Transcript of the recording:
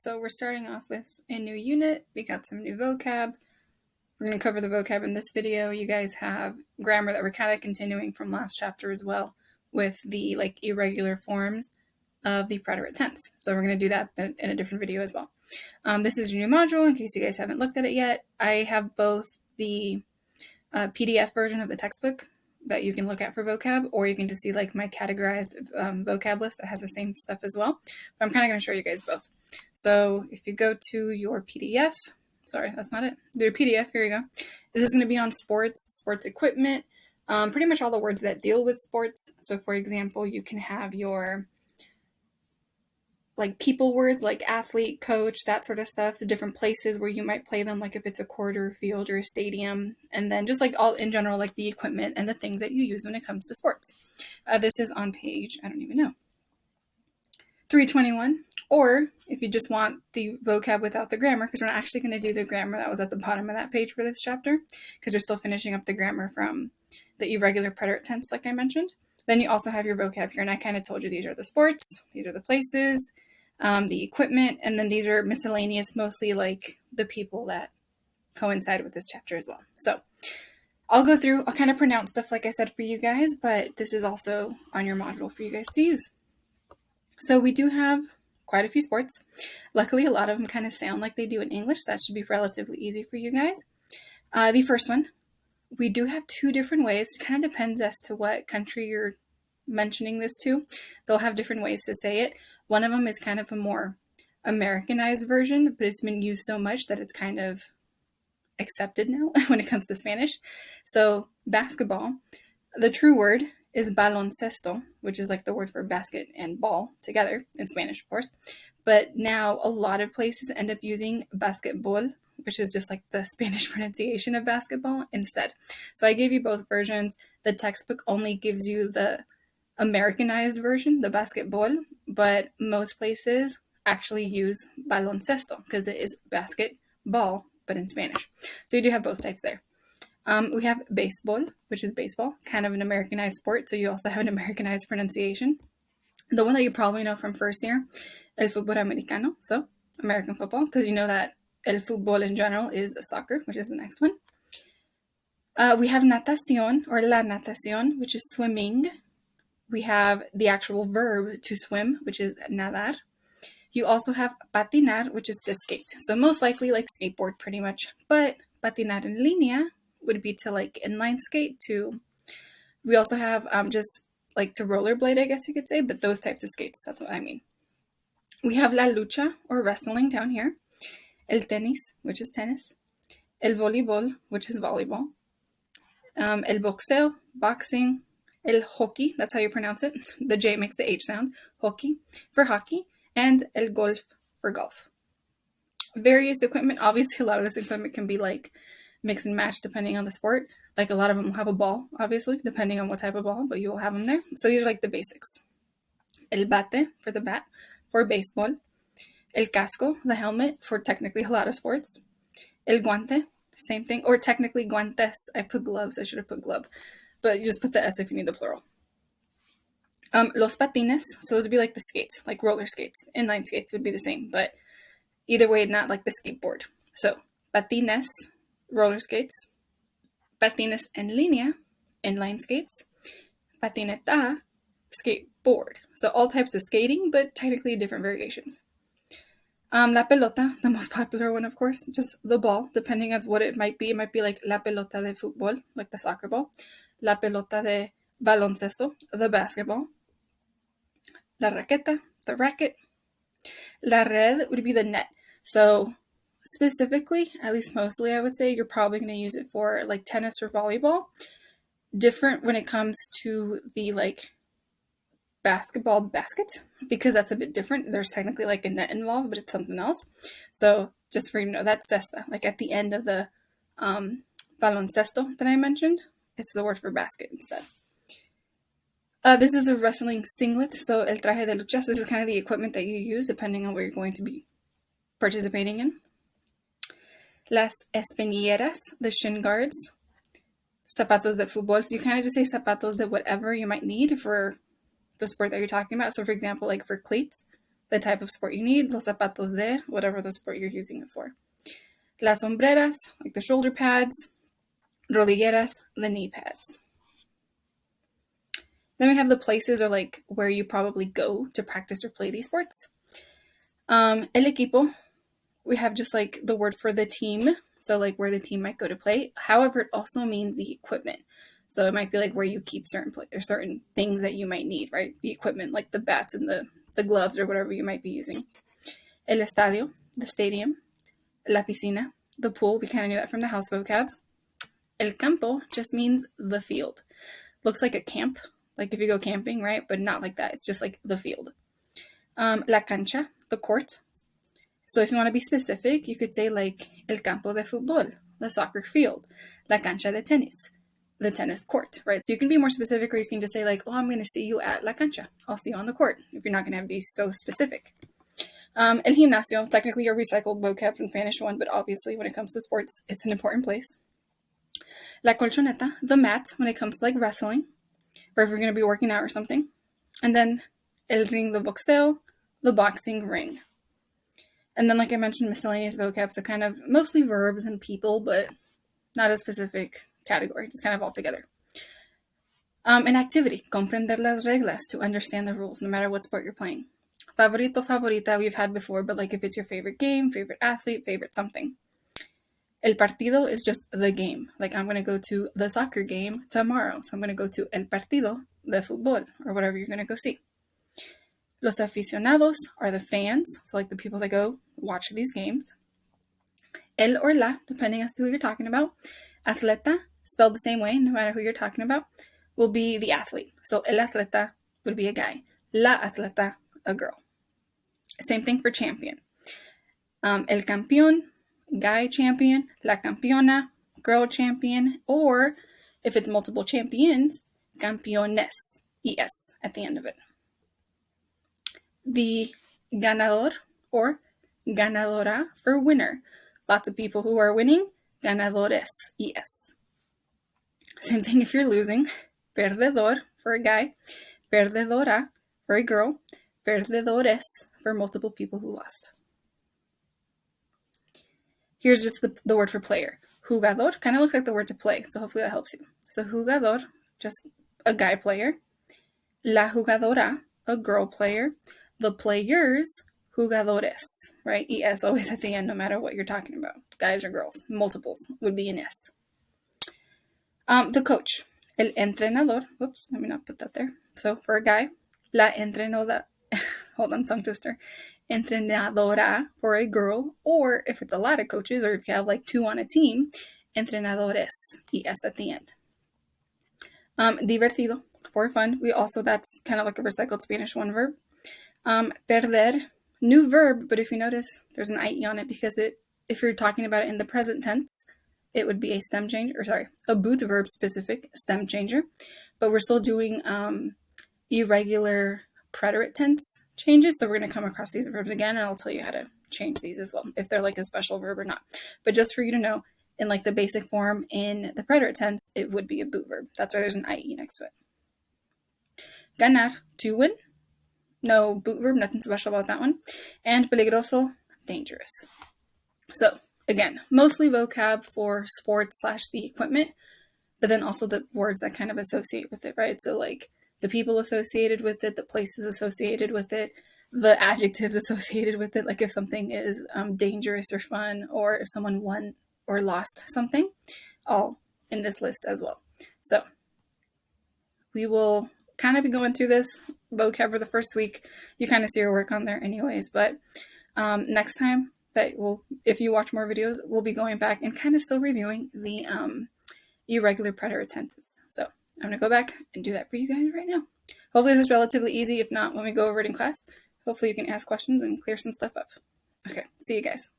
So we're starting off with a new unit. We got some new vocab. We're going to cover the vocab in this video. You guys have grammar that we're kind of continuing from last chapter as well with the irregular forms of the preterite tense. So we're going to do that in a different video as well. This is your new module in case you guys haven't looked at it yet. I have both the PDF version of the textbook that you can look at for vocab, or you can just see my categorized vocab list that has the same stuff as well. But I'm kind of going to show you guys both. So if you go to your PDF, sorry, that's not it. Your PDF, here you go. This is going to be on sports equipment, pretty much all the words that deal with sports. So for example, you can have your people words like athlete, coach, that sort of stuff, the different places where you might play them, like if it's a court or a field or a stadium, and then just all in general, the equipment and the things that you use when it comes to sports. This is on page, I don't even know, 321, or if you just want the vocab without the grammar, because we're not actually going to do the grammar that was at the bottom of that page for this chapter, because we're still finishing up the grammar from the irregular preterite tense, like I mentioned. Then you also have your vocab here, and I kind of told you these are the sports, these are the places, the equipment, and then these are miscellaneous, mostly the people that coincide with this chapter as well. So I'll go through, I'll kind of pronounce stuff like I said for you guys, but this is also on your module for you guys to use. So we do have quite a few sports. Luckily, a lot of them kind of sound like they do in English. That should be relatively easy for you guys. The first one, we do have two different ways. It kind of depends as to what country you're mentioning this to. They'll have different ways to say it. One of them is kind of a more Americanized version, but it's been used so much that it's kind of accepted now when it comes to Spanish. So basketball, the true word is baloncesto, which is the word for basket and ball together in Spanish, of course. But now a lot of places end up using basketball, which is just the Spanish pronunciation of basketball instead. So I gave you both versions. The textbook only gives you the Americanized version, the basketball, but most places actually use baloncesto because it is basketball, but in Spanish. So you do have both types there. We have baseball, which is baseball, kind of an Americanized sport, so you also have an Americanized pronunciation. The one that you probably know from first year, el fútbol americano, so American football, because you know that el fútbol in general is soccer, which is the next one. We have natación, or la natación, which is swimming. We have the actual verb to swim, which is nadar. You also have patinar, which is to skate. So most likely skateboard pretty much, but patinar en línea would be to inline skate to. We also have just to rollerblade, I guess you could say, but those types of skates, that's what I mean. We have la lucha, or wrestling, down here. El tenis, which is tennis. El voleibol, which is volleyball. El boxeo, boxing. El hockey, that's how you pronounce it. The J makes the H sound. Hockey for hockey. And el golf for golf. Various equipment. Obviously, a lot of this equipment can be mix and match depending on the sport. A lot of them will have a ball, obviously, depending on what type of ball, but you will have them there. So these are the basics. El bate for the bat for baseball. El casco, the helmet for technically a lot of sports. El guante, same thing. Or technically guantes. I put gloves. I should have put glove. But you just put the S if you need the plural. Los patines, so those would be the skates, roller skates. Inline skates would be the same, but either way, not the skateboard. So patines, roller skates. Patines en línea, inline skates. Patineta, skateboard. So all types of skating, but technically different variations. La pelota, the most popular one, of course, just the ball, depending on what it might be. It might be la pelota de fútbol, the soccer ball. La pelota de baloncesto, the basketball. La raqueta, the racket. La red would be the net. So specifically, at least mostly I would say, you're probably going to use it for tennis or volleyball. Different when it comes to the basketball basket, because that's a bit different. There's technically a net involved, but it's something else. So just for you to know, that's cesta. At the end of the baloncesto that I mentioned, it's the word for basket instead. This is a wrestling singlet, so el traje de lucha. So this is kind of the equipment that you use depending on where you're going to be participating in. Las espinilleras, the shin guards. Zapatos de fútbol. So you kind of just say zapatos de whatever you might need for the sport that you're talking about. So for example, for cleats, the type of sport you need, los zapatos de, whatever the sport you're using it for. Las sombreras, like the shoulder pads. Rodilleras, the knee pads. Then we have the places or like where you probably go to practice or play these sports. El equipo, we have just like the word for the team, so like where the team might go to play. However, it also means the equipment. So it might be like where you keep certain things that you might need, right? The equipment, like the bats and the gloves or whatever you might be using. El estadio, the stadium. La piscina, the pool. We kind of knew that from the house vocab. El campo just means the field. Looks like a camp, like if you go camping, right? But not like that. It's just like the field. La cancha, the court. So if you want to be specific, you could say like el campo de fútbol, the soccer field. La cancha de tenis, the tennis court, right? So you can be more specific, or you can just say like, oh, I'm going to see you at la cancha. I'll see you on the court, if you're not going to be so specific. El gimnasio, technically a recycled vocab from Spanish one, but obviously when it comes to sports, it's an important place. La colchoneta, the mat when it comes to like wrestling, or if you're going to be working out or something. And then el ring de boxeo, the boxing ring. And then, like I mentioned, miscellaneous vocab, so kind of mostly verbs and people, but not a specific category, just kind of all together. An activity, comprender las reglas, to understand the rules, no matter what sport you're playing. Favorito, favorita, we've had before, but like if it's your favorite game, favorite athlete, favorite something. El partido is just the game. Like I'm going to go to the soccer game tomorrow. So I'm going to go to el partido de fútbol or whatever you're going to go see. Los aficionados are the fans. So like the people that go watch these games. El or la, depending as to who you're talking about. Atleta, spelled the same way, no matter who you're talking about, will be the athlete. So el atleta would be a guy. La atleta, a girl. Same thing for champion. El campeón, guy champion, la campeona, girl champion, or if it's multiple champions, campeones, es at the end of it. The ganador or ganadora for winner. Lots of people who are winning, ganadores, es. Same thing if you're losing, perdedor for a guy, perdedora for a girl, perdedores for multiple people who lost. Here's just the word for player. Jugador kind of looks like the word to play, so hopefully that helps you. So jugador, just a guy player. La jugadora, a girl player. The players, jugadores, right? Es always at the end, no matter what you're talking about. Guys or girls, multiples would be an es. The coach, el entrenador. Whoops, let me not put that there. So for a guy, la entrenadora. Hold on, tongue twister. Entrenadora for a girl, or if it's a lot of coaches, or if you have like two on a team, entrenadores, es at the end. Divertido, for fun. That's kind of like a recycled Spanish one verb. Perder, new verb, but if you notice, there's an IE on it because if you're talking about it in the present tense, it would be a stem changer, a boot verb specific stem changer, but we're still doing irregular preterite tense changes, so we're going to come across these verbs again, and I'll tell you how to change these as well, if they're like a special verb or not. But just for you to know, in like the basic form in the preterite tense, it would be a boot verb. That's why there's an IE next to it. Ganar, to win. No boot verb, nothing special about that one. And peligroso, dangerous. So again, mostly vocab for sports / the equipment, but then also the words that kind of associate with it, right? So like the people associated with it, the places associated with it, the adjectives associated with it, like if something is dangerous or fun, or if someone won or lost something, all in this list as well. So we will kind of be going through this vocab for the first week. You kind of see your work on there anyways, but next time if you watch more videos, we'll be going back and kind of still reviewing the irregular preterite tenses. So I'm going to go back and do that for you guys right now. Hopefully this is relatively easy. If not, when we go over it in class, hopefully you can ask questions and clear some stuff up. Okay, see you guys.